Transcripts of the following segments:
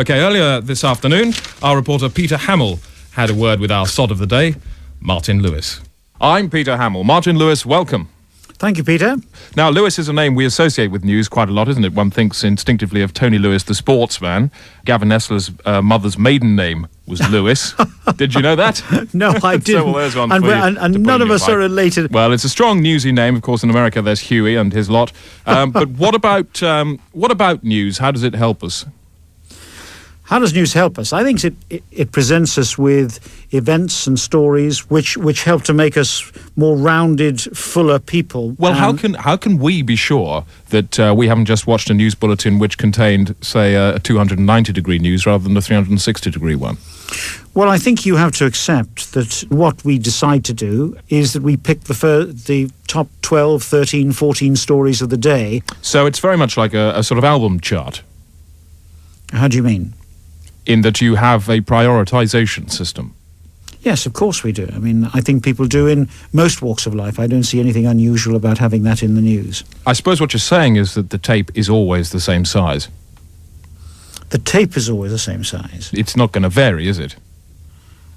OK, earlier this afternoon, our reporter Peter Hamill had a word with our sod of the day, Martyn Lewis. I'm Peter Hamill. Martyn Lewis, welcome. Thank you, Peter. Now, Lewis is a name we associate with news quite a lot, isn't it? One thinks instinctively of Tony Lewis, the sportsman. Gavin Nestler's mother's maiden name was Lewis. Did you know that? No, I didn't. So, well, there's one and none of us are related. Well, it's a strong newsy name. Of course, in America, there's Huey and his lot. But what about news? How does it help us? How does news help us? I think it presents us with events and stories which help to make us more rounded, fuller people. Well, how can we be sure that we haven't just watched a news bulletin which contained, say, a 290-degree news rather than a 360-degree one? Well, I think you have to accept that what we decide to do is that we pick the top 12, 13, 14 stories of the day. So it's very much like a sort of album chart. How do you mean? In that you have a prioritisation system. Yes, of course we do. I mean, I think people do in most walks of life. I don't see anything unusual about having that in the news. I suppose what you're saying is that the tape is always the same size. The tape is always the same size. It's not going to vary, is it?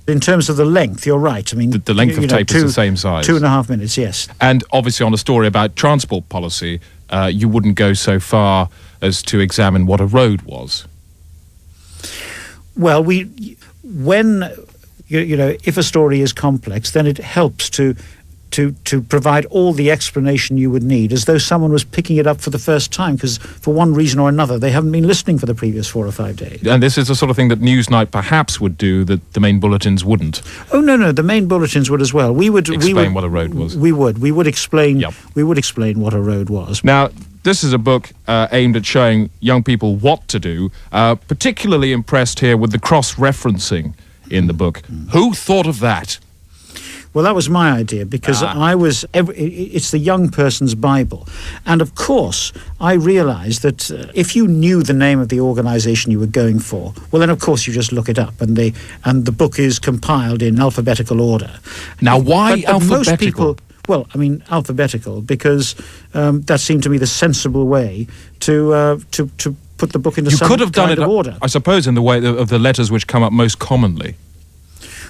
In terms of the length, you're right. I mean, the length of tape is the same size. 2.5 minutes, yes. And obviously on a story about transport policy, you wouldn't go so far as to examine what a road was. Well, if a story is complex, then it helps to provide all the explanation you would need, as though someone was picking it up for the first time, because for one reason or another they haven't been listening for the previous 4 or 5 days. And this is the sort of thing that Newsnight perhaps would do that the main bulletins wouldn't. Oh no, the main bulletins would as well. We would explain what a road was. We would explain. Yep. We would explain what a road was. Now, this is a book aimed at showing young people what to do. Particularly impressed here with the cross-referencing in the book. Who thought of that? Well, that was my idea, because it's the young person's Bible. And of course, I realised that if you knew the name of the organisation you were going for, well, then of course you just look it up, and the book is compiled in alphabetical order. Now, why alphabetical? Most people, well, I mean alphabetical, because that seemed to me the sensible way to put the book into some kind of order. You could have done it, I suppose, in the way of the letters which come up most commonly.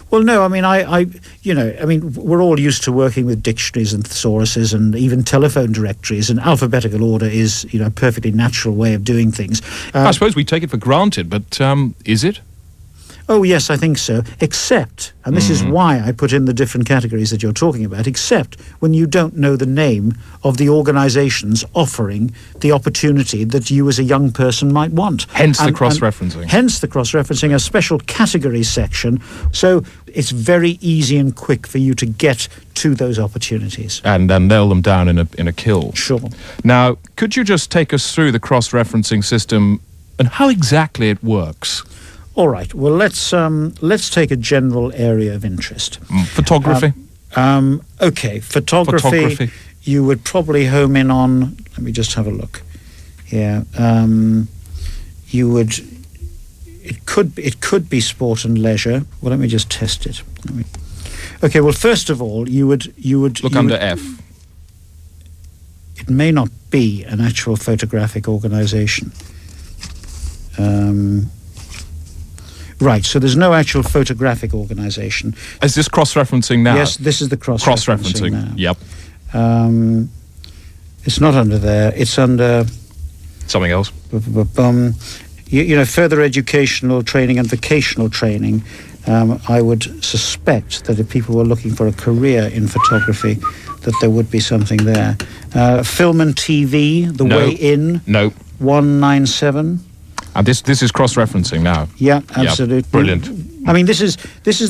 Well, no, I mean, we're all used to working with dictionaries and thesauruses and even telephone directories, and alphabetical order is, a perfectly natural way of doing things. I suppose we take it for granted, but is it? Oh, yes, I think so. Except, and this is why I put in the different categories that you're talking about, except when you don't know the name of the organisations offering the opportunity that you as a young person might want. Hence the cross-referencing. Hence the cross-referencing, a special categories section. So it's very easy and quick for you to get to those opportunities. And then nail them down in a kill. Sure. Now, could you just take us through the cross-referencing system and how exactly it works? All right. Well, let's take a general area of interest. Photography. Okay. Photography. You would probably home in on. Let me just have a look. Yeah. You would. It could be sport and leisure. Well, let me just test it. Okay. Well, first of all, you would look under F. It may not be an actual photographic organisation. Right, so there's no actual photographic organisation. Is this cross-referencing now? Yes, this is the cross-referencing now. Yep. It's not under there. It's under... something else. Further educational training and vocational training. I would suspect that if people were looking for a career in photography, that there would be something there. Film and TV, The Way In. No. 197. And this is cross-referencing now. Yeah, absolutely. Yep, brilliant. I mean, this is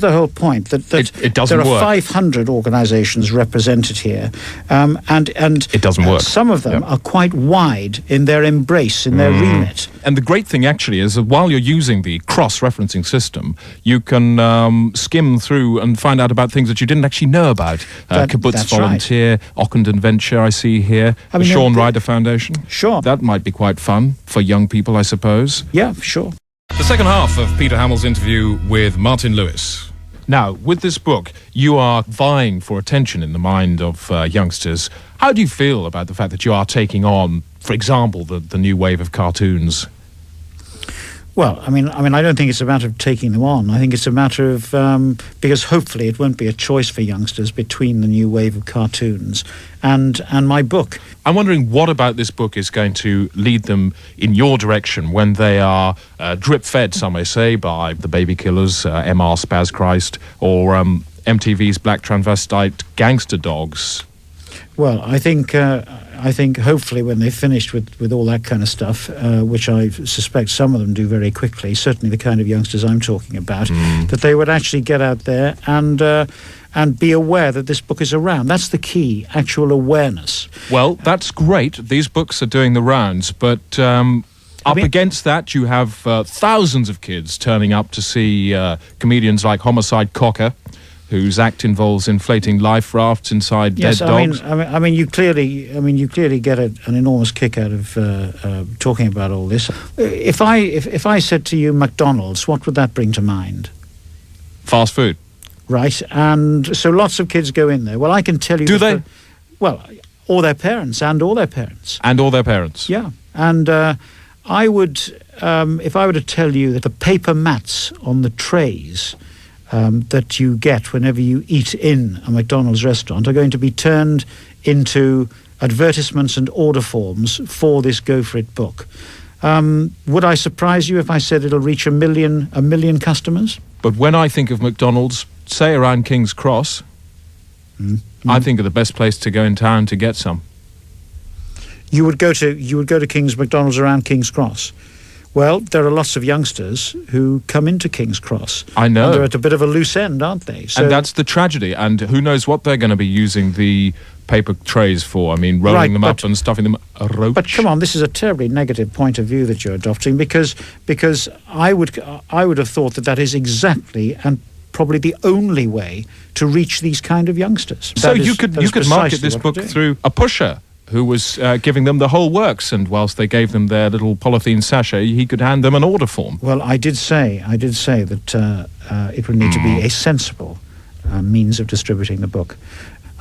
the whole point, that it doesn't there are work. 500 organisations represented here, and it doesn't work. Some of them are quite wide in their embrace, in their remit. And the great thing actually is that while you're using the cross-referencing system, you can skim through and find out about things that you didn't actually know about. Kibbutz Volunteer, right. Ockenden Venture, I see here, the Sean Ryder Foundation. Sure. That might be quite fun for young people, I suppose. Yeah, sure. The second half of Peter Hamill's interview with Martyn Lewis. Now, with this book, you are vying for attention in the mind of youngsters. How do you feel about the fact that you are taking on, for example, the new wave of cartoons? Well, I mean, I don't think it's a matter of taking them on. I think it's a matter of because hopefully it won't be a choice for youngsters between the new wave of cartoons and my book. I'm wondering what about this book is going to lead them in your direction when they are drip-fed, some may say, by the Baby Killers, MR Spaz Christ, or MTV's Black Transvestite Gangster Dogs. Well, I think hopefully when they've finished with all that kind of stuff, which I suspect some of them do very quickly, certainly the kind of youngsters I'm talking about, that they would actually get out there and be aware that this book is around. That's the key, actual awareness. Well, that's great. These books are doing the rounds, but against that, you have thousands of kids turning up to see comedians like Homicide Cocker, whose act involves inflating life rafts inside dead dogs. I mean, you clearly get an enormous kick out of talking about all this. If I said to you McDonald's, what would that bring to mind? Fast food. Right, and so lots of kids go in there. Well, I can tell you... Do they? Or their parents, and all their parents. And all their parents. Yeah, and I would, if I were to tell you that the paper mats on the trays that you get whenever you eat in a McDonald's restaurant are going to be turned into advertisements and order forms for this Go For It book. Would I surprise you if I said it'll reach a million customers? But when I think of McDonald's, say around King's Cross, I think of the best place to go in town to get some. You would go to King's McDonald's around King's Cross. Well, there are lots of youngsters who come into King's Cross. I know. And they're at a bit of a loose end, aren't they? So, and that's the tragedy. And who knows what they're going to be using the paper trays for. I mean, rolling them up and stuffing them a roach. But come on, this is a terribly negative point of view that you're adopting, because I would have thought that is exactly and probably the only way to reach these kind of youngsters. So you could market this book through a pusher who was giving them the whole works, and whilst they gave them their little polythene sachet, he could hand them an order form. Well, I did say that it would need to be a sensible means of distributing the book.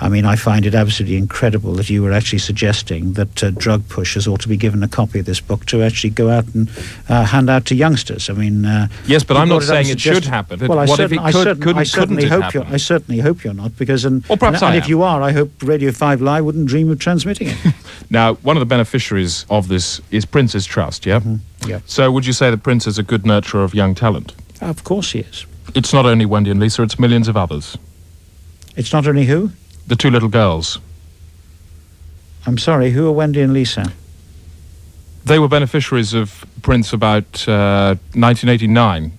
I mean, I find it absolutely incredible that you were actually suggesting that drug pushers ought to be given a copy of this book to actually go out and hand out to youngsters. I mean, yes, but I'm not saying it should happen. Well, I certainly hope you're not, because and perhaps if you are, I hope Radio 5 Live wouldn't dream of transmitting it. Now, one of the beneficiaries of this is Prince's Trust, yeah? Mm-hmm. Yeah. So would you say that Prince is a good nurturer of young talent? Of course he is. It's not only Wendy and Lisa, it's millions of others. It's not only who? The two little girls. I'm sorry, who are Wendy and Lisa? They were beneficiaries of Prince about 1989.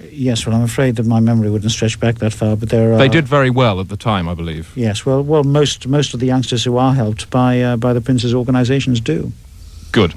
Yes, well, I'm afraid that my memory wouldn't stretch back that far, but there are... They did very well at the time, I believe. Yes, well, most of the youngsters who are helped by the Prince's organisations do. Good.